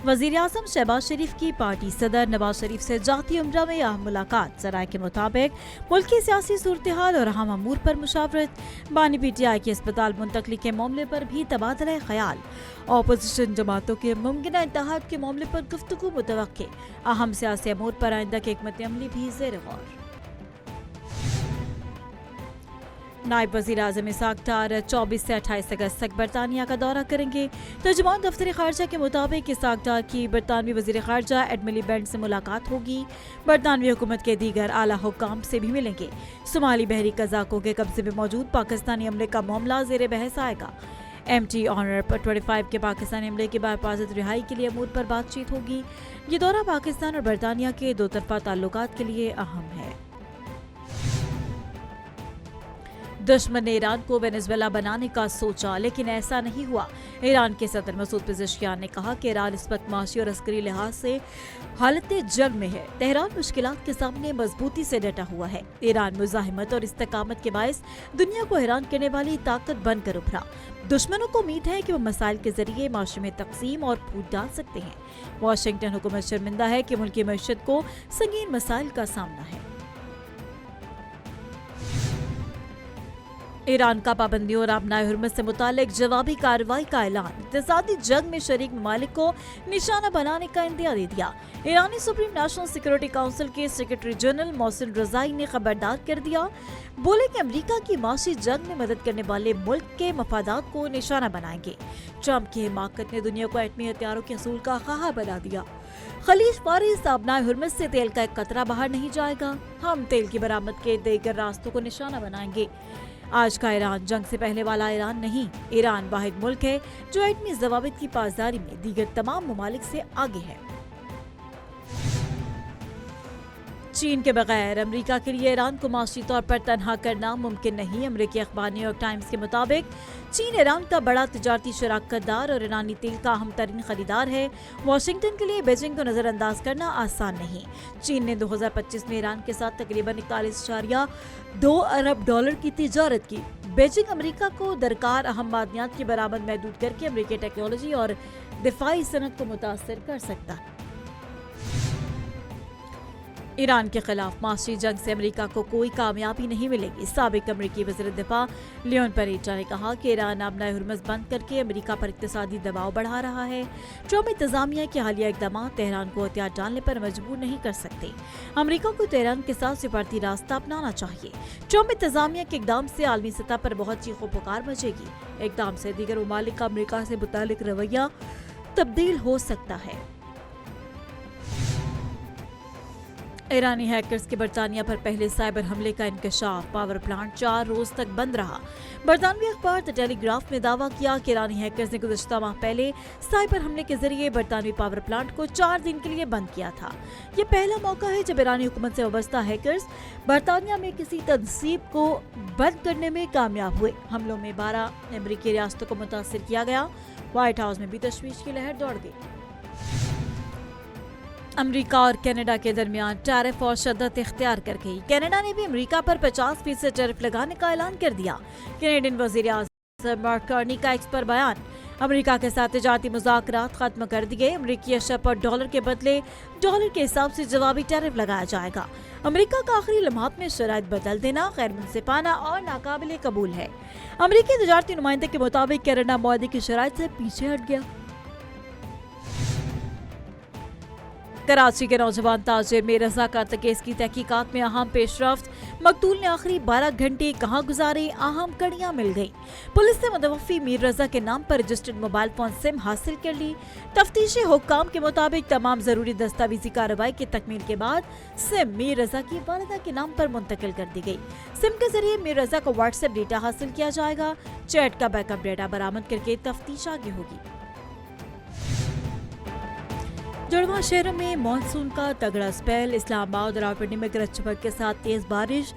वजीर आजम शहबाज शरीफ की पार्टी सदर नवाज शरीफ से जाती उम्रा में अहम मुलाकात। जराये के मुताबिक मुल्क की सियासी सूरत हाल और अहम अमूर पर मुशावरत। बानी PTI के अस्पताल मुंतकली के मामले पर भी तबादला ख्याल। अपोजिशन जमातों के मुमकिन इत्तेहाद के मामले पर गुफ्तगू मुतवक्के। अहम सियासी अमूर पर आइंदा की हिकमत अमली भी ज़ेर गौर। नायब वज़ीर आज़म इसहाक डार 24 से 28 अगस्त तक बरतानिया का दौरा करेंगे। तर्जुमान दफ्तर खारजा के मुताबिक इसहाक डार की बरतानवी वज़ीर खारजा एड मिलीबैंड से मुलाकात होगी। बरतानवी हुकूमत के दीगर आला हुक्काम से भी मिलेंगे। सोमाली बहरी कज़ाकों के कब्जे में मौजूद पाकिस्तानी अमले का मामला ज़ेर बहस आएगा। MT ऑनर पर 25 के पाकिस्तानी अमले की बाहिफाजत रिहाई के लिए अमूर पर बातचीत होगी। ये दौरा पाकिस्तान और बरतानिया के दो तरफा ताल्लुकात के लिए अहम है। दुश्मन ने ईरान को वेनेजुएला बनाने का सोचा, लेकिन ऐसा नहीं हुआ। ईरान के सदर मसूद पेज़ेश्कियान ने कहा कि ईरान इस वक्त माशी और अस्करी लिहाज से हालत जंग में है। तेहरान मुश्किलात के सामने मजबूती से डटा हुआ है। ईरान मुज़ाहिमत और इस्तकामत के बायस दुनिया को हैरान करने वाली ताकत बनकर उभरा। दुश्मनों को उम्मीद है कि वो मसाइल के जरिए माशरे में तकसीम और फूट डाल सकते हैं। वाशिंगटन हुकूमत शर्मिंदा है कि मुल्क की मईशत को संगीन मसाइल का सामना है। ईरान का पाबंदियों और आबनाए हुर्मत से मुतालिक जवाबी कार्रवाई का ऐलान। इक़्तिसादी जंग में शरीक ममालिक को निशाना बनाने का इंदिया दे दिया। ईरानी सुप्रीम नेशनल सिक्योरिटी काउंसिल के सेक्रेटरी जनरल मोहसिन रज़ाई ने खबरदार कर दिया। बोले कि अमेरिका की माशी जंग में मदद करने वाले मुल्क के मफादात को निशाना बनाएंगे। ट्रंप की हिमाकत ने दुनिया को एटमी हथियारों के असूल का खाहा बना दिया। खलीज फारिस आबनाए हुर्मत से तेल का एक कतरा बाहर नहीं जाएगा। हम तेल की बरामद के दीगर रास्तों को निशाना बनाएंगे। आज का ईरान जंग से पहले वाला ईरान नहीं। ईरान वाहिद मुल्क है जो एटमी ज़वाबित की पासदारी में दीगर तमाम ममालिक से आगे है। चीन के बगैर अमेरिका के लिए ईरान को माशी तौर पर तनहा करना मुमकिन नहीं। अमेरिकी अखबार न्यूयॉर्क टाइम्स के मुताबिक चीन ईरान का बड़ा तिजारती शराकतदार और ईरानी तेल का अहम तरीन खरीदार है। वाशिंगटन के लिए बीजिंग को नजरअंदाज करना आसान नहीं। चीन ने 2025 में ईरान के साथ तकरीबन 41.2 अरब डॉलर की तिजारत की। बीजिंग अमेरिका को दरकार अहम मादनियात की बरामद महदूद करके अमेरिकी टेक्नोलॉजी और दिफाई सनत को मुतासर कर सकता है। ईरान के खिलाफ माशी जंग से अमेरिका को कोई कामयाबी नहीं मिलेगी। साबिक अमेरिकी वज़ीर दिफा लियोन परेटा ने कहा कि ईरान आबनाए हुर्मत बंद करके अमेरिका पर इक़्तिसादी दबाव बढ़ा रहा है। ट्रंप इंतजामिया के हालिया इक़दाम तेहरान को हथियार डालने पर मजबूर नहीं कर सकते। अमेरिका को तेहरान के साथ सिफारती रास्ता अपनाना चाहिए। ट्रंप इंतजामिया के इक़दाम से आलमी सतह पर बहुत चीखो पुकार मचेगी। इक़दाम से दीगर ममालिक का अमेरिका से मुतालिक रवैया तब्दील हो सकता है। ईरानी हैकर्स के बरतानिया पर पहले साइबर हमले का इंकशाफ। पावर प्लांट 4 रोज तक बंद रहा। बरतानवी अखबार द टेलीग्राफ ने दावा किया कि ईरानी हैकर्स ने गुज़श्ता माह पहले साइबर हमले के जरिए बरतानवी पावर प्लांट को 4 दिन के लिए बंद किया था। ये पहला मौका है जब ईरानी हुकूमत से वाबस्ता हैकर्स बरतानिया में किसी तनसीब को बंद करने में कामयाब हुए। हमलों में 12 अमेरिकी रियासतों को मुतासर किया गया। व्हाइट हाउस में भी तशवीश की लहर दौड़ गई। अमेरिका और कनाडा के दरमियान टैरिफ और शद्दत इख्तियार कर गई। कनाडा ने भी अमेरिका पर 50% टैरिफ लगाने का ऐलान कर दिया। कैनेडियन वज़ीर आज़म मार्क कार्नी का एक्स पर बयान। अमेरिका के साथ तिजारती मुज़ाकरात खत्म कर दिए। अमेरिकी अशर पर डॉलर के बदले डॉलर के हिसाब से जवाबी टैरिफ लगाया जाएगा। अमेरिका का आखिरी लम्हात में शराइत बदल देना गैर मुनसिफाना और नाकाबिले कबूल है। अमेरिकी तिजारती नुमाइंदे के मुताबिक कनाडा मुआहदे की शराइत से पीछे हट गया। कराची के नौजवान ताजिर मीर रज़ा कातल केस की तहकीकात में अहम पेशरफ्त। मकतूल ने आखिरी 12 घंटे कहाँ गुजारे, अहम कड़ियाँ मिल गई। पुलिस ने मुतवफ़ी मीर रज़ा के नाम पर रजिस्टर्ड मोबाइल फोन सिम हासिल कर ली। तफ्तीशी हुक्काम के मुताबिक तमाम जरूरी दस्तावेजी कार्रवाई की तकमील के बाद सिम मीर रज़ा की वालिदा के नाम पर मुंतकिल कर दी गई। सिम के जरिए मीर रज़ा को व्हाट्सएप डेटा हासिल किया जाएगा। चैट का बैकअप डेटा बरामद करके तफ्तीश आगे होगी। जुड़वा शहरों में मानसून का तगड़ा स्पेल। इस्लामाबाद और रावलपिंडी में गरज चमक के साथ तेज बारिश।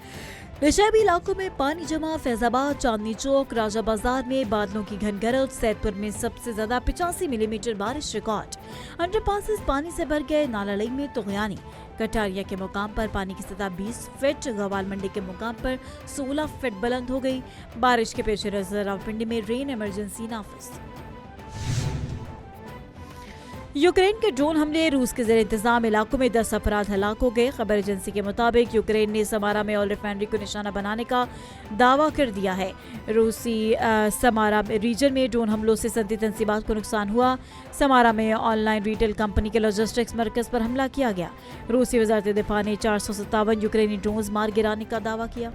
नशेबी इलाकों में पानी जमा। फैजाबाद, चांदनी चौक, राजा बाजार में बादलों की घनगरज। सैदपुर में सबसे ज्यादा 85 मिलीमीटर बारिश रिकॉर्ड। अंडरपासेस पानी से भर गए। नालालई में तुगयानी। कटारिया के मुकाम पर पानी की सतह 20 फीट। गवाल मंडी के मुकाम पर 16 फीट बुलंद हो गई। बारिश के पेश नजर रावलपिंडी में रेन इमरजेंसी नाफिज। यूक्रेन के ड्रोन हमले, रूस के ज़ेर इंतजाम इलाकों में 10 अफराद हलाक हो गए। खबर एजेंसी के मुताबिक यूक्रेन ने समारा में ऑयल रिफाइनरी को निशाना बनाने का दावा कर दिया है। रूसी समारा रीजन में ड्रोन हमलों से सनती तंसीबात को नुकसान हुआ। समारा में ऑनलाइन रिटेल कंपनी के लॉजिस्टिक्स मरकज पर हमला किया गया। रूसी वजारत दिफा ने 457 यूक्रेनी ड्रोन मार गिराने का दावा किया।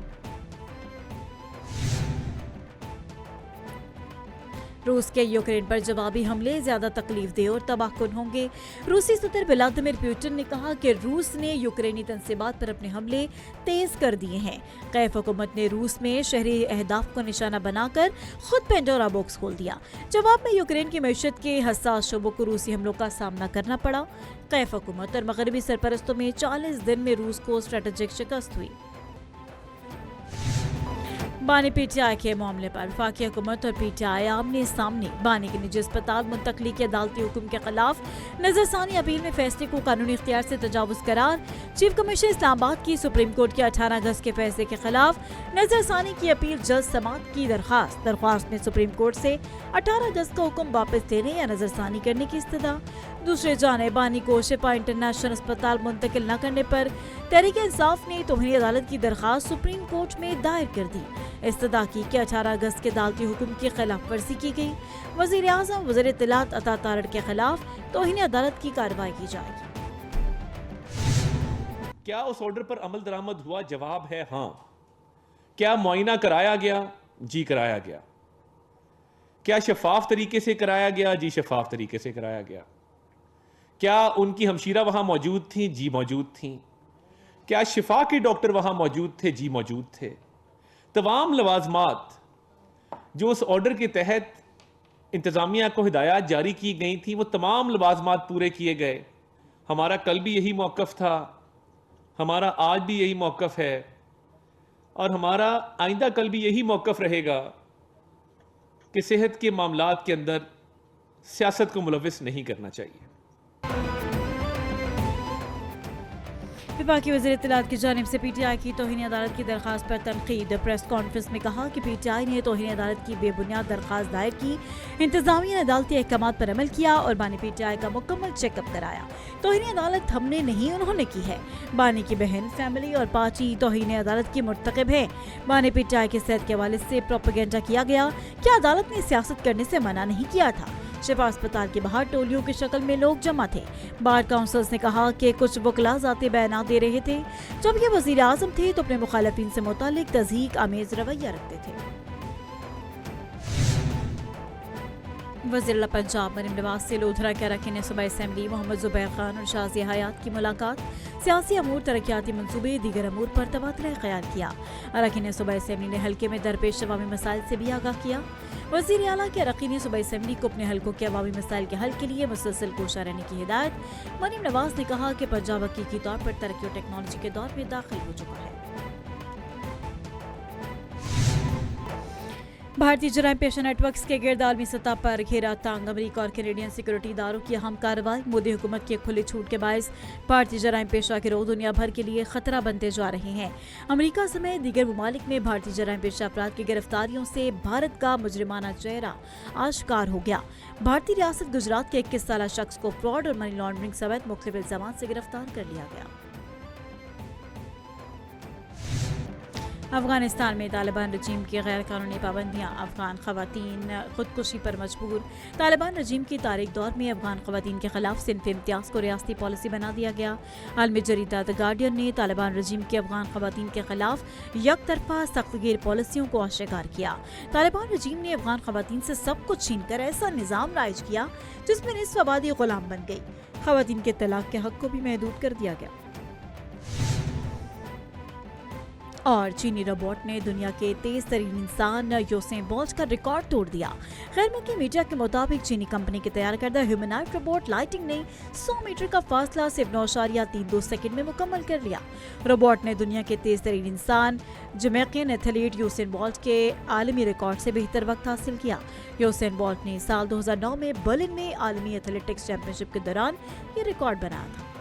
रूस के यूक्रेन पर जवाबी हमले ज्यादा तकलीफदेह और तबाहकुन होंगे। रूसी सदर व्लादिमीर पुतिन ने कहा कि रूस ने यूक्रेनी तंसीबात पर अपने हमले तेज कर दिए हैं। कैफ हुकूमत ने रूस में शहरी अहदाफ को निशाना बनाकर खुद पेंडोरा बॉक्स खोल दिया। जवाब में यूक्रेन की मैशत के हसास शोबों को रूसी हमलों का सामना करना पड़ा। कैफ हुकूमत और मगरबी सरपरस्तों में 40 दिन में रूस को स्ट्रेटेजिक शिकस्त हुई। बानी पीटीआई के मामले पर वफाकी हुकूमत और पीटीआई आमने सामने। बानी के निजी अस्पताल मुंतकली के अदालती हुक्म के खिलाफ नजरसानी अपील में फैसले को कानूनी इख्तियार से तजावुज करार। चीफ कमिश्नर इस्लामाबाद की सुप्रीम कोर्ट के 18 अगस्त के फैसले के खिलाफ नजरसानी की अपील जल्द समाअत की दरख्वास्त में सुप्रीम कोर्ट से 18 अगस्त का हुक्म वापस लेने या नजरसानी करने की इस्तदा। दूसरे जाने बानी को शिफा इंटरनेशनल अस्पताल मुंतकिल न करने पर तहरीक इंसाफ ने तौहीन अदालत की दरख्वास्त सुप्रीम कोर्ट में दायर कर दी। इस्तदा की कि 18 अगस्त के अदालती हुक्म की खिलाफ वर्जी की गई। वज़ीर आज़म वज़ीर इत्तलात अता तारड़ के खिलाफ तौहीन अदालत की कार्रवाई की जाएगी। क्या उस ऑर्डर पर अमल दरामद हुआ? जवाब है हाँ। क्या मुआयना कराया गया? जी कराया गया। क्या शफाफ तरीके से कराया गया? जी शफाफ तरीके से कराया गया। क्या उनकी हमशीरा वहां मौजूद थी? जी मौजूद थी। क्या शिफा के डॉक्टर वहां मौजूद थे? जी मौजूद थे। तमाम लवाजमात जो उस ऑर्डर के तहत इंतजामिया को हिदायत जारी की गई थी, वो तमाम लवाजमात पूरे किए गए। हमारा कल भी यही मौक़िफ़ था, हमारा आज भी यही मौक़िफ़ है और हमारा आइंदा कल भी यही मौक़िफ़ रहेगा कि सेहत के मामलात के अंदर सियासत को मुलविस नहीं करना चाहिए। विभागीय वज़ीर इत्तलात की जानिब से पीटीआई की तौहीन अदालत की दरख्वास्त पर तनकीद। प्रेस कॉन्फ्रेंस में कहा कि पीटीआई ने तौहीन अदालत की बेबुनियाद दरख्वास्त दायर की। इंतजामिया ने अदालती अहकामात पर अमल किया और बानी पीटीआई का मुकम्मल चेकअप कराया। तौहीन अदालत हमने नहीं, उन्होंने की है। बानी की बहन, फैमिली और पार्टी तौहीन अदालत की मुर्तकिब है। बानी पीटीआई के सेहत के हवाले से प्रोपेगेंडा किया गया कि अदालत ने सियासत करने से मना नहीं किया था। शिफा अस्पताल के बाहर टोलियों की शक्ल में लोग जमा थे। बार काउंसिल्स ने कहा कि कुछ वकला ज़ाती बयानात दे रहे थे। जब ये वज़ीर आज़म थे तो अपने मुखालिफिन से मुतालिक तज़हीक आमेज रवैया रखते थे। वज़ीर पंजाब मरीम नवाज से लोधरा के अरकान सूबाई असेंबली मोहम्मद ज़ुबैर खान और शाज़िया हयात की मुलाकात। सियासी अमूर, तरक्याती मंसूबे, दीगर अमूर पर तबादला ख्याल किया। अरकान सूबाई असेंबली ने हल्के में दरपेश अवामी मसाइल से भी आगाह किया। वज़ीर आला के अरकान सूबाई असेंबली को अपने हल्कों के अवामी मसाइल के हल के लिए मुसलसल कोशा रहने की हिदायत। मरीम नवाज ने कहा कि पंजाब हकीकी तौर पर तरक्की और टेक्नोलॉजी के दौर में दाखिल हो चुका है। भारतीय जराइम पेशा नेटवर्क्स के गिर्द आलमी सतह पर घेरा तंग। अमरीका और कैनेडियन सिक्योरिटी इदारों की अहम कार्रवाई। मोदी हुकूमत की खुली छूट के बायस भारतीय जराइम पेशा गिरोह दुनिया भर के लिए खतरा बनते जा रहे हैं। अमरीका समेत दीगर ममालिक में भारतीय जराइम पेशा अफराद की गिरफ्तारियों से भारत का मुजरिमाना चेहरा आश्कार हो गया। भारतीय रियासत गुजरात के 21 साला शख्स को फ्रॉड और मनी लॉन्ड्रिंग समेत मुख्तलिफ इल्जामात से गिरफ्तार कर लिया गया। अफगानिस्तान में तालिबान रजीम की गैर कानूनी पाबंदियां। अफगान खवातीन खुदकुशी पर मजबूर। तालिबान रजीम की तारीख दौर में अफगान खवातीन के खिलाफ सिन्फ इम्तियाज को रियासती पॉलिसी बना दिया गया। आलमी जरीदा द गार्डियन ने तालिबान रजीम की अफगान खवातीन के खिलाफ एक तरफा सख्तगीर पॉलिसियों को अस्वीकार किया। तालिबान रजीम ने अफगान खवातीन से सब कुछ छीन कर ऐसा निज़ाम राइज किया जिसमें निस्फ आबादी गुलाम बन गई। खवातीन के तलाक के हक को भी महदूद कर दिया गया। और चीनी रोबोट ने दुनिया के तेज तरीन इंसान यूसेन बोल्ट का रिकॉर्ड तोड़ दिया। गैर मुल्की मीडिया के मुताबिक चीनी कंपनी के तैयार करदा ह्यूमनॉइड रोबोट लाइटिंग ने 100 मीटर का फासला सिर्फ 9.32 सेकंड में मुकम्मल कर लिया। रोबोट ने दुनिया के तेज तरीन इंसान जमैकियन एथलीट यूसेन बोल्ट के आलमी रिकॉर्ड से बेहतर वक्त हासिल किया। यूसेन बोल्ट ने साल 2009 में बर्लिन में आलमी एथलेटिक्स चैंपियनशिप के दौरान ये रिकॉर्ड बनाया था।